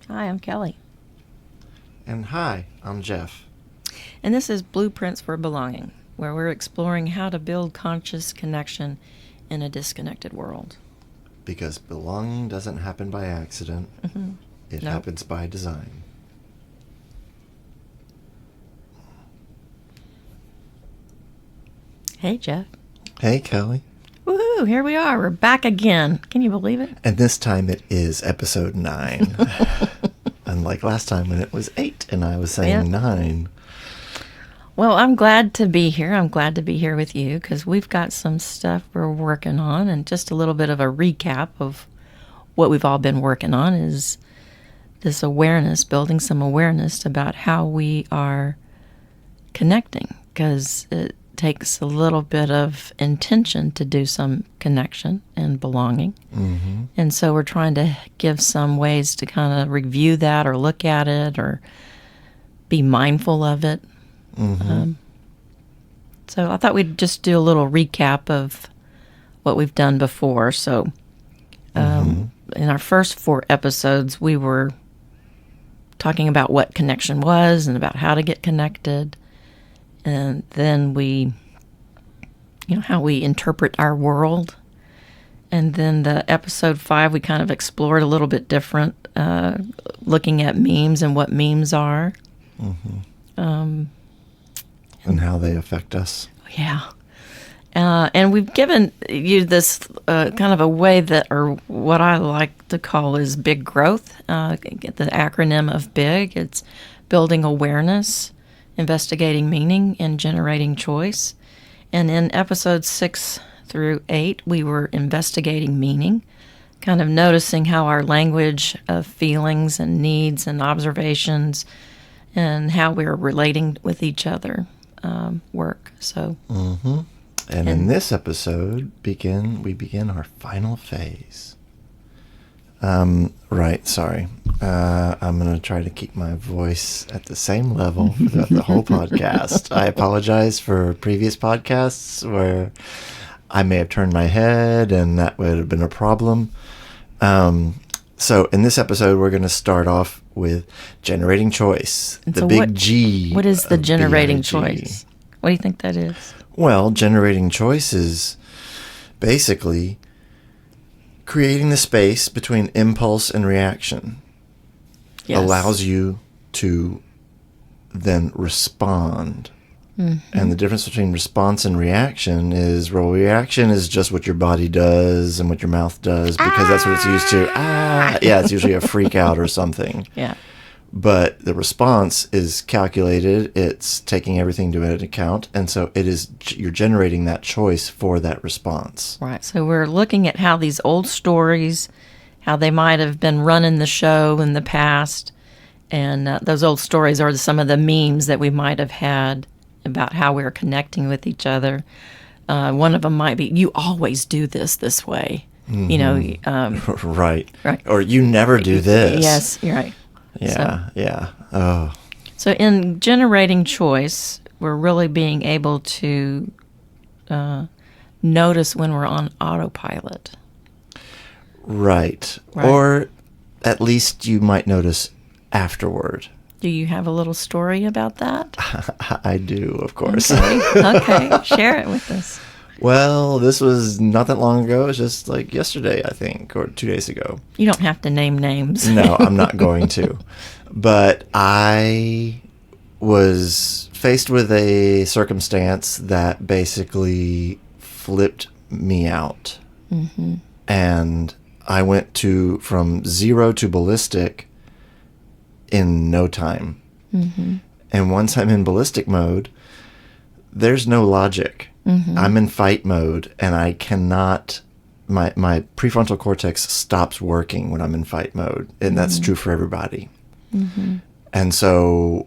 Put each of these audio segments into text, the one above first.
Hi, I'm Kelly. And hi, I'm Geoff. And this is Blueprints for Belonging, where we're exploring how to build conscious connection in a disconnected world. Because belonging doesn't happen by accident, it Nope. happens by design. Hey, Geoff. Hey, Kelly. Woohoo, here we are. We're back again. Can you believe it? And this time it is episode 9. Unlike last time when it was 8 and I was saying 9. Well, I'm glad to be here. I'm glad to be here with you because we've got some stuff we're working on, and just a little bit of a recap of what we've all been working on is this awareness, building some awareness about how we are connecting, because it takes a little bit of intention to do some connection and belonging. Mm-hmm. And so we're trying to give some ways to kind of review that or look at it or be mindful of it. Mm-hmm. So I thought we'd just do a little recap of what we've done before. So in our first 4 episodes, we were talking about what connection was and about how to get connected. And then we, how we interpret our world. And then the episode 5, we kind of explored a little bit different, looking at memes and what memes are. Mm-hmm. And how they affect us. Yeah. And we've given you this kind of a way that, or what I like to call is big growth, get the acronym of BIG. It's building awareness, investigating meaning, and generating choice. And in episodes 6 through 8, we were investigating meaning, kind of noticing how our language of feelings and needs and observations and how we're relating with each other work. So. Mm-hmm. And in this episode, we begin our final phase. Right, sorry. I'm going to try to keep my voice at the same level throughout the whole podcast. I apologize for previous podcasts where I may have turned my head and that would have been a problem. So in this episode, we're going to start off with generating choice. And the so big G. What is the generating BIG. choice? What do you think that is? Well, generating choice is basically creating the space between impulse and reaction. Yes. Allows you to then respond. Mm-hmm. And the difference between response and reaction is, well, reaction is just what your body does and what your mouth does because that's what it's used to. Yeah, it's usually a freak out or something. Yeah. But the response is calculated. It's taking everything into account. And so you're generating that choice for that response. Right. So we're looking at how these old stories, how they might have been running the show in the past. And those old stories are some of the memes that we might have had about how we're connecting with each other. One of them might be, you always do this way. Mm-hmm. Right. Right. Or you never do this. Yes, you're right. Yeah. Oh. So in generating choice, we're really being able to notice when we're on autopilot. Right. Right. Or at least you might notice afterward. Do you have a little story about that? I do, of course. Okay. Share it with us. Well, this was not that long ago. It was just like yesterday, I think, or 2 days ago. You don't have to name names. No, I'm not going to. But I was faced with a circumstance that basically flipped me out. Mm-hmm. And I went from 0 to ballistic in no time. Mm-hmm. And once I'm in ballistic mode, there's no logic. Mm-hmm. I'm in fight mode, and I cannot. My prefrontal cortex stops working when I'm in fight mode, and that's true for everybody. Mm-hmm. And so,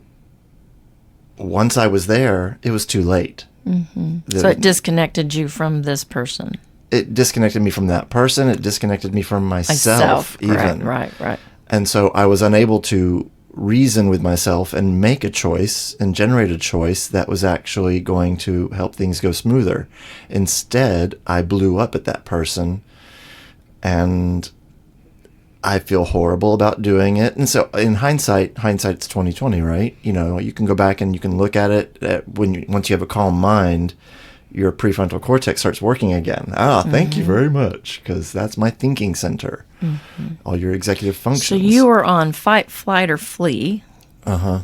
once I was there, it was too late. Mm-hmm. So it disconnected you from this person. It disconnected me from that person. It disconnected me from myself, even. Right. And so I was unable to reason with myself and make a choice and generate a choice that was actually going to help things go smoother. Instead, I blew up at that person, and I feel horrible about doing it. And so in hindsight's 2020, right? You know, you can go back and you can look at it once you have a calm mind, your prefrontal cortex starts working again. Thank you very much, because that's my thinking center. All your executive functions. So you were on fight, flight, or flee. Uh-huh.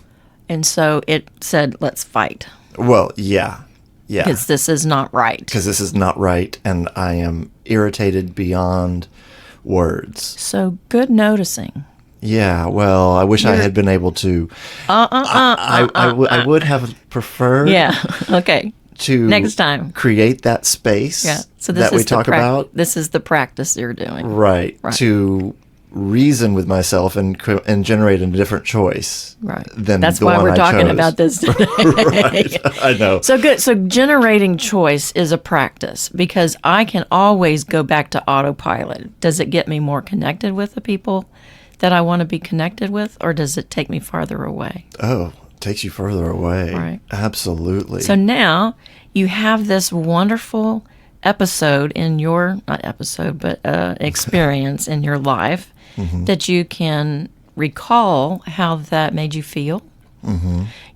And so it said, let's fight. Well, yeah. Yeah. Because this is not right. Because this is not right, and I am irritated beyond words. So good noticing. Yeah, well, I wish I had been able to. I would have preferred. Yeah, okay. To next time create that space. Yeah. So this that we talk about. This is the practice you're doing. Right. To reason with myself and generate a different choice. Right. Than that's the why one we're I talking chose. about this today. Right. I know. So good. So generating choice is a practice, because I can always go back to autopilot. Does it get me more connected with the people that I want to be connected with, or does it take me farther away? Oh, it takes you further away. Right. Absolutely. So now you have this wonderful episode in your, not episode, but experience in your life that you can recall how that made you feel.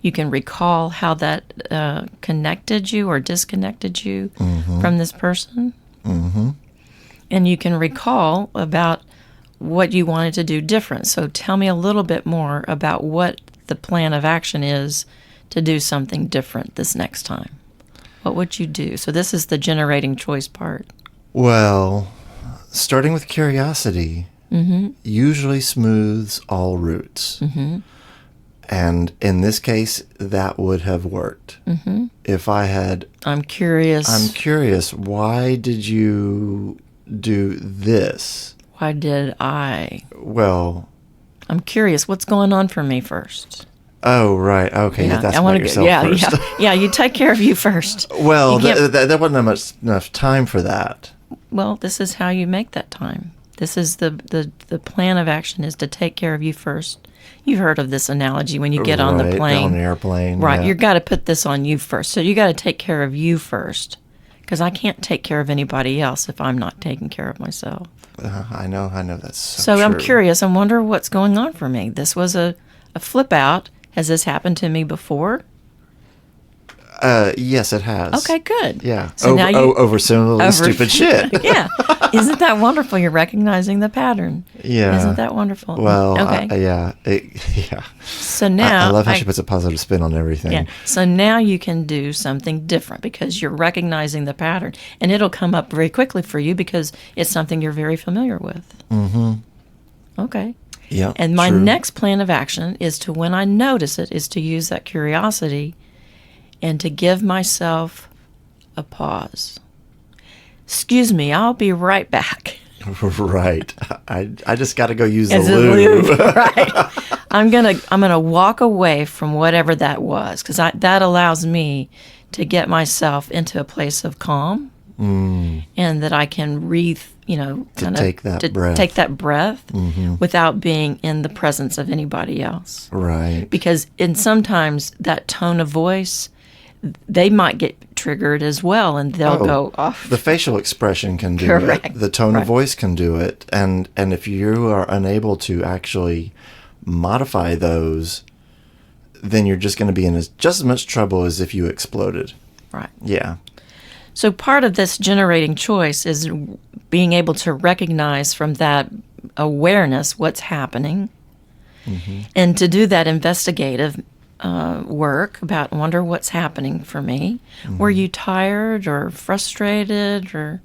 You can recall how that connected you or disconnected you from this person. And you can recall about what you wanted to do different. So tell me a little bit more about what the plan of action is to do something different this next time. What would you do? So this is the generating choice part. Well, starting with curiosity usually smooths all routes. And in this case, that would have worked. If I had... I'm curious. Why did you do this? Why did I? Well... I'm curious. What's going on for me first? Oh, right. Okay, Yeah, that's I about wanna yourself first. Yeah, you take care of you first. Well, You can't- there wasn't enough time for that. Well, this is how you make that time. This is the plan of action is to take care of you first. You've heard of this analogy when you get on the plane. On an airplane. Right, yeah. you've got to put this on you first. So you got to take care of you first, because I can't take care of anybody else if I'm not taking care of myself. I know, that's So true. I'm curious. I wonder what's going on for me. This was a flip out. Has this happened to me before? Yes, it has. Okay, good. Yeah. So now you, over similarly stupid shit. Yeah. Isn't that wonderful? You're recognizing the pattern. Yeah. Isn't that wonderful? Well, okay. yeah. So now I love how she puts a positive spin on everything. Yeah. So now you can do something different because you're recognizing the pattern, and it'll come up very quickly for you because it's something you're very familiar with. Okay. Yeah. And my true. next plan of action is to, when I notice it, is to use that curiosity and to give myself a pause. Excuse me, I'll be right back. Right. I just got to go use the As a lube. Right. I'm gonna walk away from whatever that was, because that allows me to get myself into a place of calm, and that I can take that breath without being in the presence of anybody else. Right. Because sometimes that tone of voice, they might get triggered as well, and they'll go off. The facial expression can do Correct. it. The tone of voice can do it. And if you are unable to actually modify those, then you're just going to be in just as much trouble as if you exploded. Right. Yeah. So part of this generating choice is being able to recognize from that awareness what's happening, and to do that investigative work about wonder what's happening for me. Were you tired or frustrated or?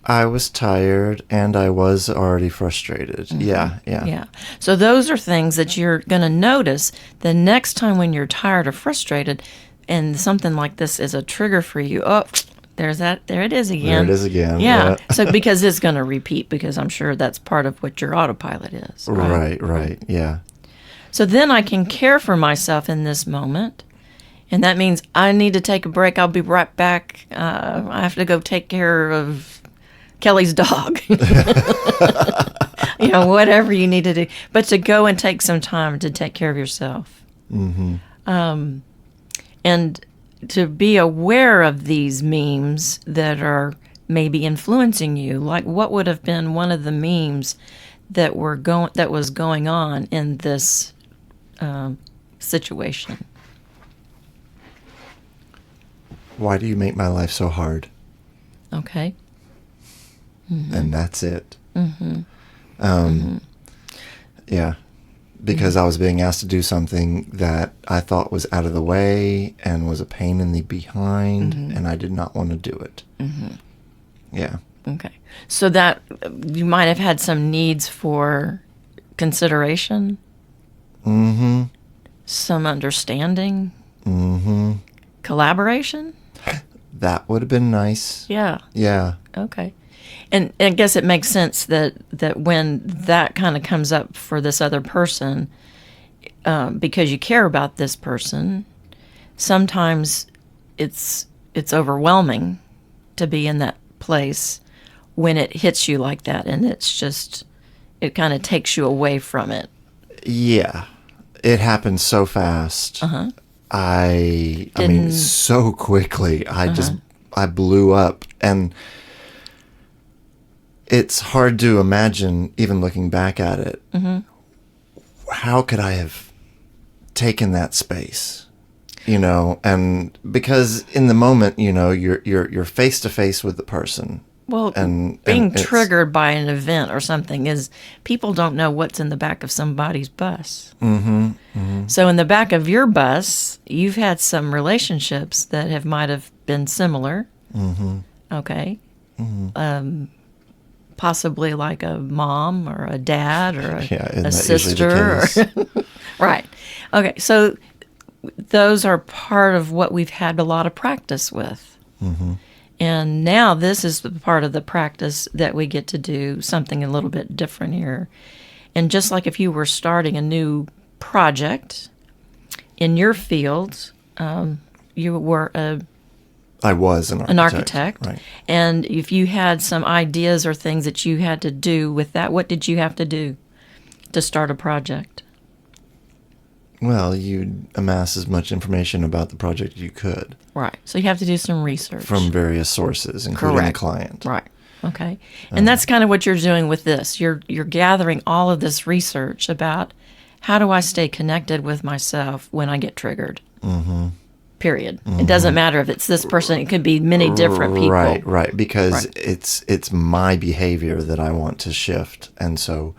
I was tired and I was already frustrated. Yeah. So those are things that you're going to notice the next time when you're tired or frustrated, and something like this is a trigger for you. Oh, there it is again. There it is again. Yeah. So because it's going to repeat, because I'm sure that's part of what your autopilot is. Right. Yeah. So then I can care for myself in this moment. And that means I need to take a break. I'll be right back. I have to go take care of Kelly's dog. Whatever you need to do. But to go and take some time to take care of yourself. And to be aware of these memes that are maybe influencing you. Like, what would have been one of the memes that was going on in this situation. Why do you make my life so hard? Okay. And that's it. Yeah. Because I was being asked to do something that I thought was out of the way and was a pain in the behind, and I did not want to do it. Yeah. Okay. So that you might have had some needs for consideration, some understanding, collaboration. That would have been nice. Yeah. Yeah. Okay. And I guess it makes sense that when that kind of comes up for this other person, because you care about this person, sometimes it's overwhelming to be in that place when it hits you like that, and it kind of takes you away from it. Yeah. It happened so fast. I mean, so quickly. I blew up, and it's hard to imagine, even looking back at it, how could I have taken that space? And because in the moment, you're face to face with the person. Well, being triggered by an event or something is, people don't know what's in the back of somebody's bus. So in the back of your bus, you've had some relationships that might have been similar. Okay. Possibly like a mom or a dad or a sister. Right. Okay. So those are part of what we've had a lot of practice with. And now this is the part of the practice that we get to do something a little bit different here. And just like if you were starting a new project in your field, you were I was an architect. Right. And if you had some ideas or things that you had to do with that, what did you have to do to start a project? Well, you'd amass as much information about the project as you could. Right. So you have to do some research. From various sources, including the client. Right. Okay. And that's kind of what you're doing with this. You're gathering all of this research about how do I stay connected with myself when I get triggered. Period. It doesn't matter if it's this person. It could be many different people. Right. Because it's my behavior that I want to shift. And so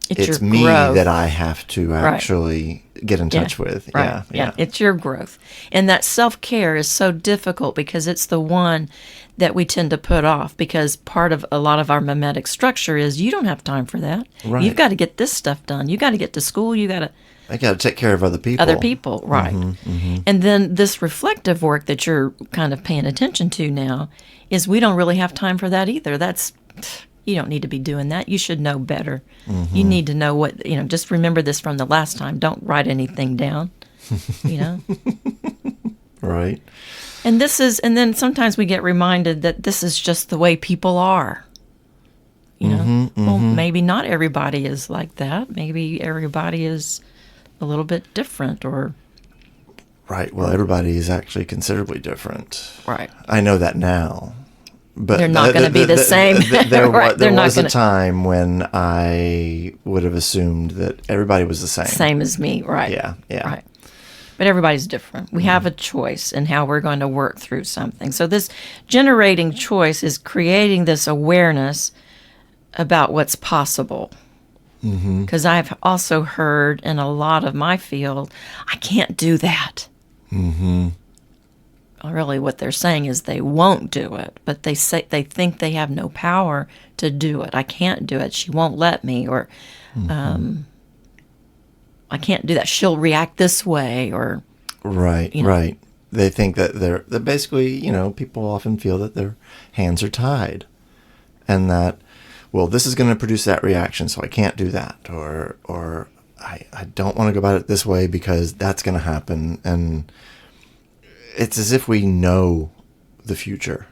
it's me that I have to actually get in touch with. Right. Yeah. It's your growth. And that self-care is so difficult because it's the one that we tend to put off, because part of a lot of our memetic structure is you don't have time for that. Right. You've got to get this stuff done. You got to get to school. I got to take care of other people. Right. And then this reflective work that you're kind of paying attention to now is we don't really have time for that either. You don't need to be doing that. You should know better. You need to know what, just remember this from the last time. Don't write anything down, Right. And then sometimes we get reminded that this is just the way people are. Well, maybe not everybody is like that. Maybe everybody is a little bit different or... Right. Well, everybody is actually considerably different. Right. I know that now. But they're not going to be the same. There was a time when I would have assumed that everybody was the same. Same as me, right. Yeah. Right. But everybody's different. We have a choice in how we're going to work through something. So this generating choice is creating this awareness about what's possible. Because I've also heard in a lot of my field, I can't do that. Really what they're saying is they won't do it, but they think they have no power to do it. I can't do it. She won't let me, or I can't do that. She'll react this way, or right. They think that they're basically, people often feel that their hands are tied, and that, well, this is going to produce that reaction, so I can't do that, or I don't want to go about it this way because that's going to happen, and it's as if we know the future.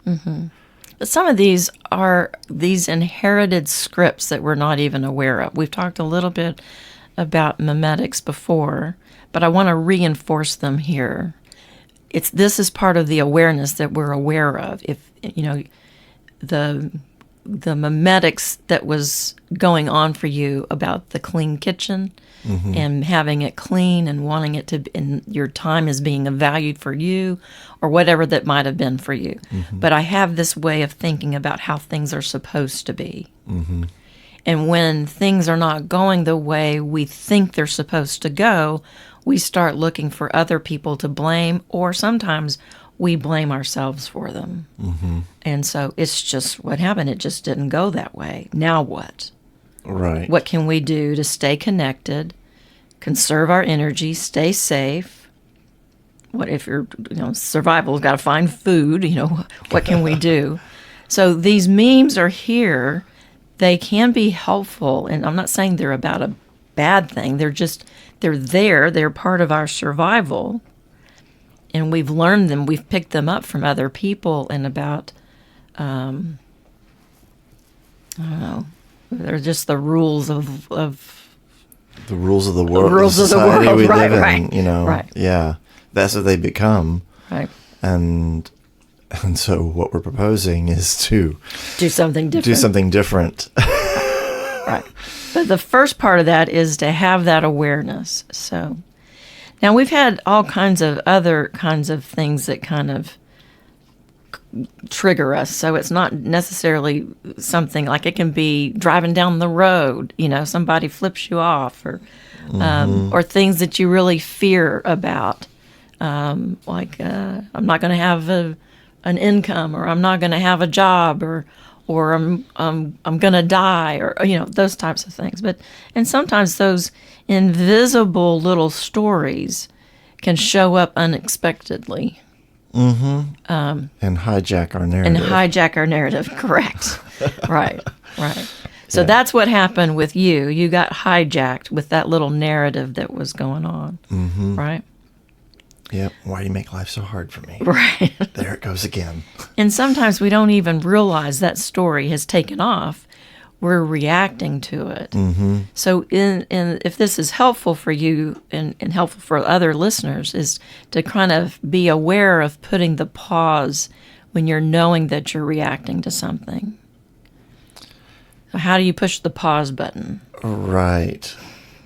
But some of these are these inherited scripts that we're not even aware of. We've talked a little bit about memetics before, but I want to reinforce them here. This is part of the awareness that we're aware of. If the memetics that was going on for you about the clean kitchen and having it clean and wanting it to, and your time is being valued for you or whatever that might have been for you. But I have this way of thinking about how things are supposed to be. And when things are not going the way we think they're supposed to go, we start looking for other people to blame, or sometimes we blame ourselves for them. And so it's just what happened. It just didn't go that way. Now what? Right. What can we do to stay connected, conserve our energy, stay safe? What if you're, survival, got to find food, what can we do? So these memes are here. They can be helpful, and I'm not saying they're about a bad thing. They're there. They're part of our survival, and we've learned them. We've picked them up from other people and about, I don't know, they're just the rules of the rules of the world, the rules of the society world, we right, live right, in, right. Yeah, that's what they become. Right. And so what we're proposing is to do something different. Right. But the first part of that is to have that awareness. So now we've had all kinds of other kinds of things that kind of trigger us. So it's not necessarily something like, it can be driving down the road, somebody flips you off, or things that you really fear about. I'm not going to have an income, or I'm not going to have a job, or I'm going to die, or those types of things. And sometimes those invisible little stories can show up unexpectedly. And hijack our narrative. Correct. Right. So that's what happened with you. You got hijacked with that little narrative that was going on. Right. Yep. Why do you make life so hard for me? Right. There it goes again. And sometimes we don't even realize that story has taken off. We're reacting to it. So if this is helpful for you and helpful for other listeners, is to kind of be aware of putting the pause when you're knowing that you're reacting to something. So how do you push the pause button? Right.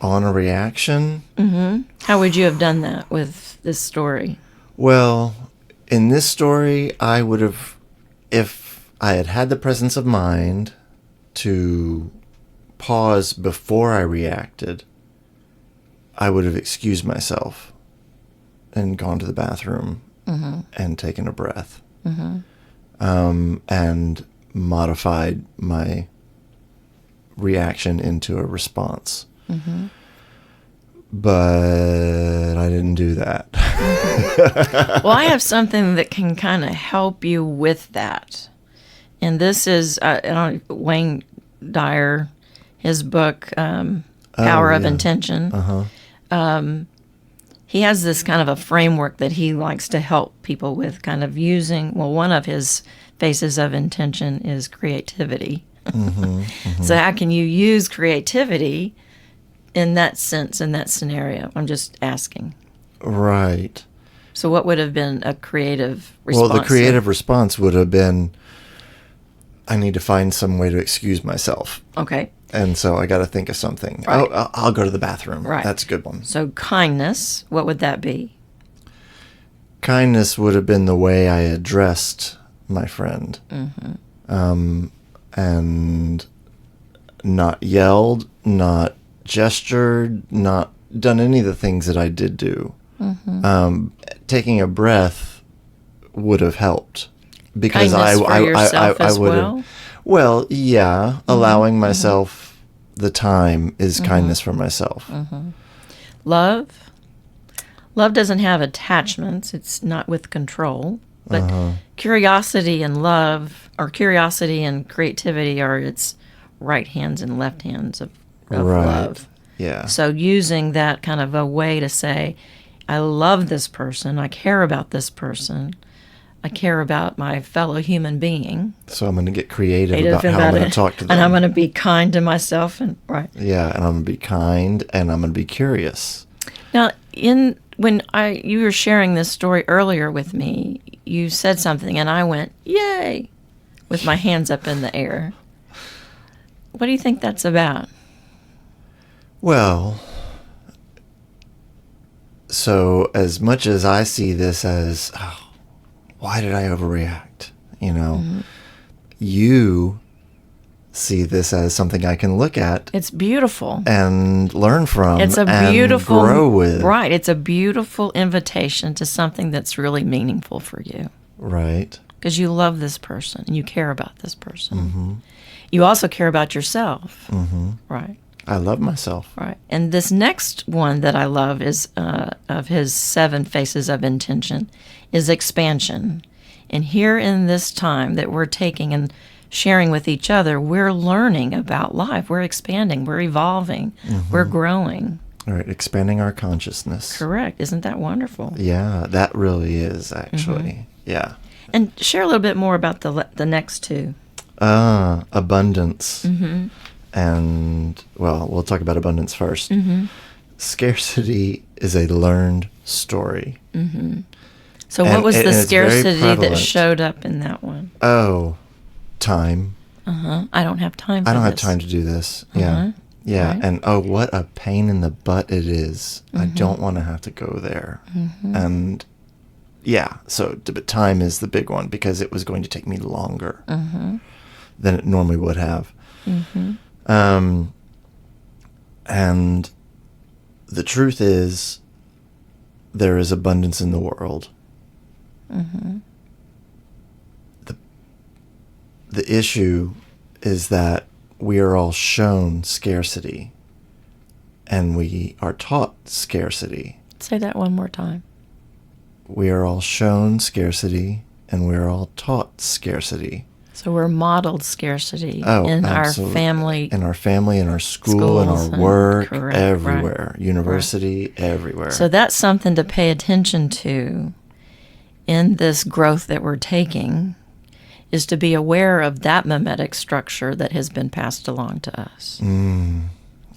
On a reaction? How would you have done that with this story? Well, in this story, I would have, if I had had the presence of mind to pause before I reacted, I would have excused myself and gone to the bathroom and taken a breath and modified my reaction into a response. But I didn't do that. Well, I have something that can kind of help you with that. And this is Wayne Dyer, his book, Power of Intention. He has this kind of a framework that he likes to help people with, kind of using, one of his faces of intention is creativity. So how can you use creativity in that sense, in that scenario? I'm just asking. Right. So what would have been a creative response? Well, the creative response would have been, I need to find some way to excuse myself. Okay. And so I got to think of something. Right. Oh, I'll go to the bathroom. Right. That's a good one. So kindness, what would that be? Kindness would have been the way I addressed my friend. And not yelled, not gestured, not done any of the things that I did do. Taking a breath would have helped, because Kindness for yourself I as would well? have. Well, yeah, allowing myself the time is kindness for myself. Love doesn't have attachments. It's not with control. But curiosity and love, or curiosity and creativity, are its right hands and left hands of love. Yeah. So using that kind of a way to say, I love this person, I care about this person, I care about my fellow human being. So I'm going to get creative about how I'm going to talk to them. And I'm going to be kind to myself. And right. Yeah, and I'm going to be kind, and I'm going to be curious. Now, you were sharing this story earlier with me, you said something, and I went, yay, with my hands up in the air. What do you think that's about? Well, so as much as I see this as, oh, why did I overreact? You know, you see this as something I can look at. It's beautiful. And learn from. It's a and beautiful, grow with. Right. It's a beautiful invitation to something that's really meaningful for you. Right. Because you love this person and you care about this person. You also care about yourself. Right. I love myself. Right. And this next one that I love is of his 7 Faces of Intention is expansion. And here in this time that we're taking and sharing with each other, we're learning about life. We're expanding. We're evolving. We're growing. All right. Expanding our consciousness. Correct. Isn't that wonderful? Yeah, that really is, actually. Yeah. And share a little bit more about the next 2. Abundance. And, well, we'll talk about abundance first. Scarcity is a learned story. So what was the scarcity that prevalent. showed up in that one? Oh, time. I don't have time for I don't have this. time to do this. Yeah. Yeah. Right. And, oh, what a pain in the butt it is. I don't want to have to go there. And, yeah, but time is the big one because it was going to take me longer than it normally would have. And the truth is, there is abundance in the world. The issue is that we are all shown scarcity, and we are taught scarcity. Say that one more time. We are all shown scarcity, and we are all taught scarcity. So we're modeled scarcity in absolutely. our family. In our family, in our school, in schools, our work, correct, everywhere. right, University, everywhere. So that's something to pay attention to in this growth that we're taking, is to be aware of that memetic structure that has been passed along to us.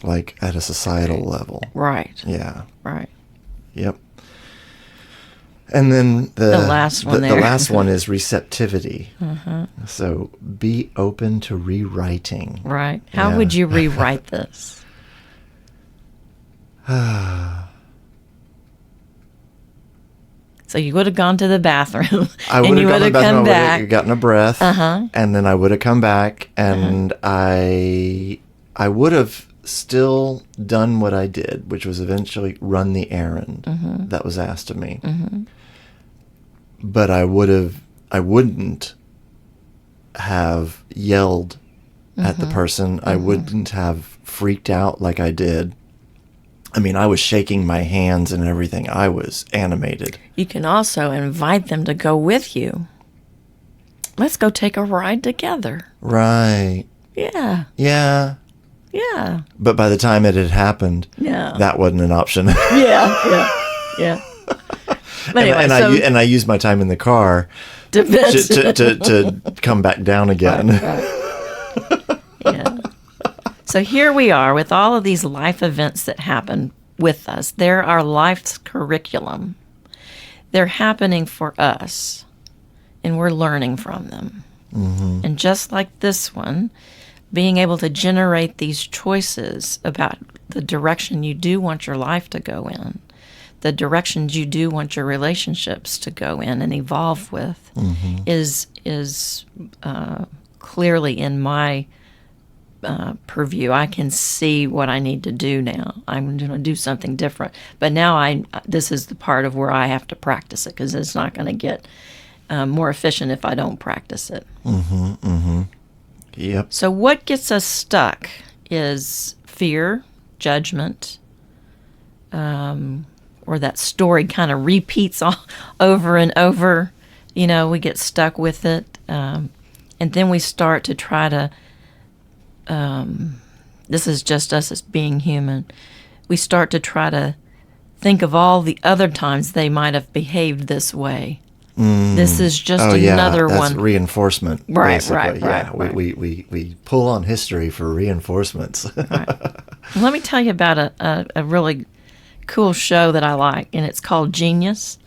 Like at a societal level. Right. Yeah. Right. Yep. And then the last one the there. last one is receptivity. So be open to rewriting. Right. How Yeah. would you rewrite this? So you would have gone to the bathroom, I and would you have would gone have to the come bathroom, I would have back. gotten a breath, and then I would have come back, and I would have still done what I did, which was eventually run the errand that was asked of me. But I wouldn't have yelled at the person. I wouldn't have freaked out like I did. I mean, I was shaking my hands and everything. I was animated. You can also invite them to go with you. Let's go take a ride together. Right. Yeah. Yeah. Yeah. But by the time it had happened, Yeah. that wasn't an option. Yeah. But anyway, and I used my time in the car to come back down again. Yeah. So here we are with all of these life events that happen with us. They're our life's curriculum. They're happening for us, and we're learning from them. And just like this one, being able to generate these choices about the direction you do want your life to go in, the directions you do want your relationships to go in and evolve with, is clearly in my purview. I can see what I need to do now. I'm going to do something different. But now this is the part of where I have to practice it, because it's not going to get more efficient if I don't practice it. Yep. So what gets us stuck is fear, judgment, or that story kind of repeats all over and over. You know, we get stuck with it. And then we start to try to, this is just us as being human, we start to try to think of all the other times they might have behaved this way. This is just another that's one. Reinforcement. Right, basically. right, Yeah, right. we pull on history for reinforcements. Right. Let me tell you about a really cool show that I like, and it's called Genius.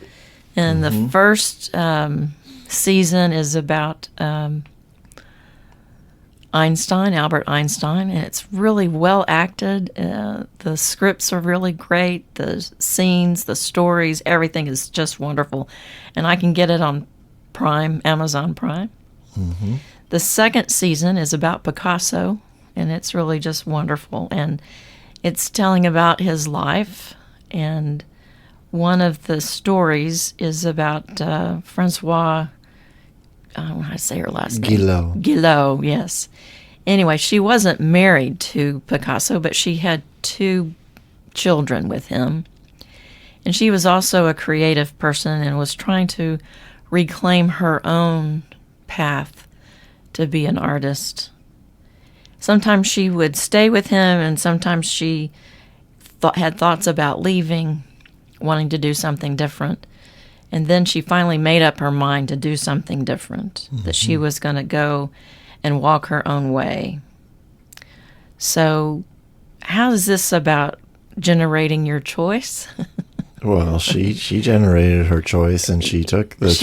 And the first season is about Albert Einstein, and it's really well acted. The scripts are really great. The scenes, the stories, everything is just wonderful. And I can get it on Prime, Amazon Prime. Mm-hmm. The second season is about Picasso, and it's really just wonderful. And it's telling about his life, and one of the stories is about Francois, I don't know how to say her last name. Guillot, yes. Anyway, she wasn't married to Picasso, but she had 2 children with him. And she was also a creative person and was trying to reclaim her own path to be an artist. Sometimes she would stay with him, and sometimes she had thoughts about leaving, wanting to do something different. And then she finally made up her mind to do something different, that she was going to go and walk her own way. So how is this about generating your choice? Well, she generated her choice, and she took the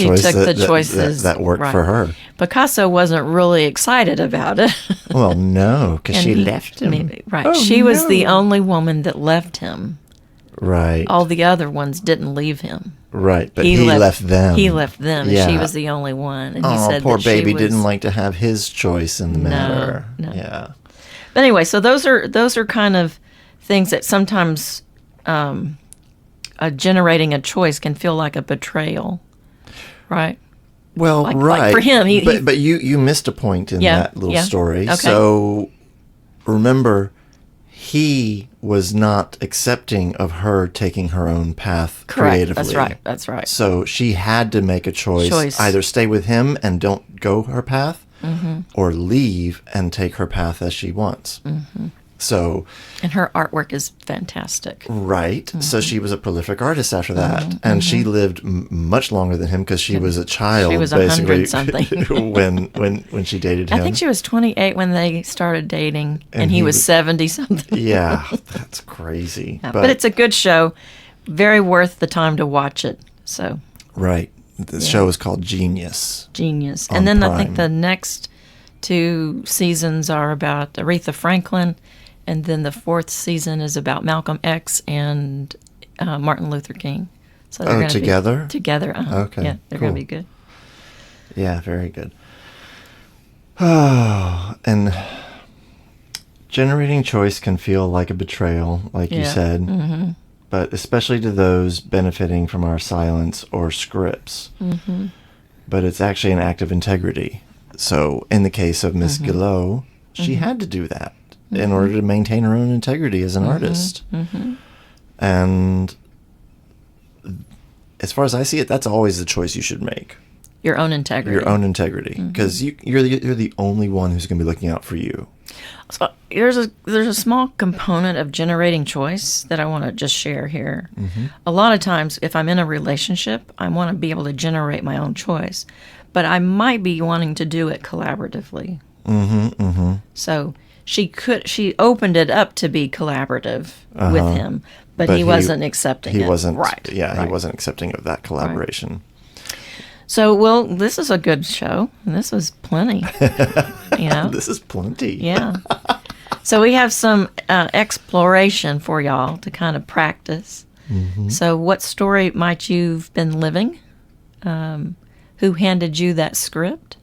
choices that worked for her. Picasso wasn't really excited about it. Well, no, because she left him. Right. Oh, she was the only woman that left him. Right. All the other ones didn't leave him. Right, but he left them. He left them, Yeah. and she was the only one. And he said poor that baby she was, didn't like to have his choice in the matter. No. Yeah. But anyway, so those are kind of things that sometimes generating a choice can feel like a betrayal, right? Well, right. Like for him, but you missed a point in that little story. Okay. So remember, he was not accepting of her taking her own path creatively. That's right. So she had to make a choice. Either stay with him and don't go her path, or leave and take her path as she wants. Mm-hmm. So, and her artwork is fantastic. Right. Mm-hmm. So she was a prolific artist after that. And she lived much longer than him because she was a child. She was basically 100-something. when she dated him. I think she was 28 when they started dating, and he was 70-something. Yeah, that's crazy. Yeah, but it's a good show. Very worth the time to watch it. So. Right. The show is called Genius. And then Prime. I think the next 2 seasons are about Aretha Franklin. And then the 4th season is about Malcolm X and Martin Luther King. So they're together? Together. Okay. Yeah, they're going to be good. Yeah, very good. Oh, and generating choice can feel like a betrayal, like you said. Mm-hmm. But especially to those benefiting from our silence or scripts. Mm-hmm. But it's actually an act of integrity. So in the case of Miss Guillot, she had to do that. In order to maintain her own integrity as an artist. Mm-hmm. And as far as I see it, that's always the choice you should make. Your own integrity. Your own integrity. Because you're the only one who's going to be looking out for you. So there's a small component of generating choice that I want to just share here. Mm-hmm. A lot of times, if I'm in a relationship, I want to be able to generate my own choice. But I might be wanting to do it collaboratively. So she opened it up to be collaborative with him, but he wasn't accepting it. He wasn't, right. He wasn't accepting of that collaboration. Right. So, this is a good show, and this was plenty. This is plenty. Yeah. So we have some exploration for y'all to kind of practice. Mm-hmm. So what story might you've been living? Who handed you that script?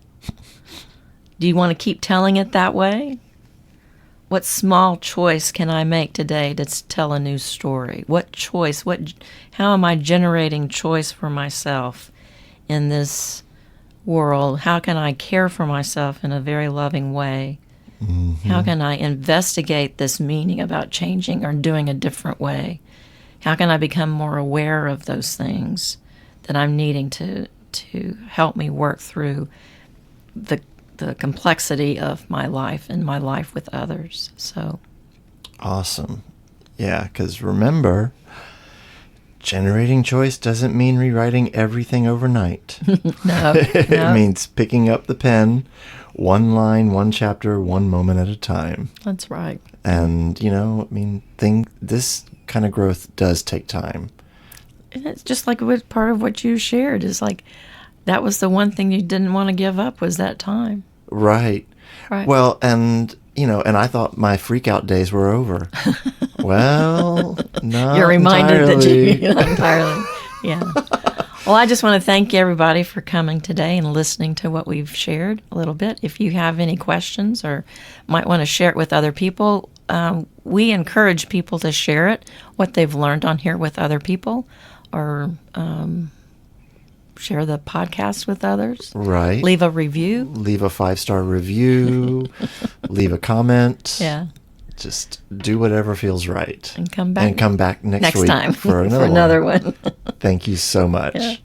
Do you want to keep telling it that way? What small choice can I make today to tell a new story? What choice? How am I generating choice for myself in this world? How can I care for myself in a very loving way? Mm-hmm. How can I investigate this meaning about changing or doing a different way? How can I become more aware of those things that I'm needing to help me work through the complexity of my life and my life with others? So awesome. Yeah, because remember, generating choice doesn't mean rewriting everything overnight. No. It means picking up the pen, one line, one chapter, one moment at a time. That's right. And, this kind of growth does take time. And it's just like part of what you shared is like, that was the one thing you didn't want to give up was that time. Right. Right. Well, and and I thought my freak out days were over. Well, not You're reminded entirely. that you not entirely. Yeah. Well, I just want to thank everybody for coming today and listening to what we've shared a little bit. If you have any questions or might want to share it with other people, we encourage people to share it, what they've learned on here with other people, or share the podcast with others. Right. Leave a review. Leave a 5-star review. Leave a comment. Yeah. Just do whatever feels right. And come back. And come back next week time for for another one. Thank you so much. Yeah.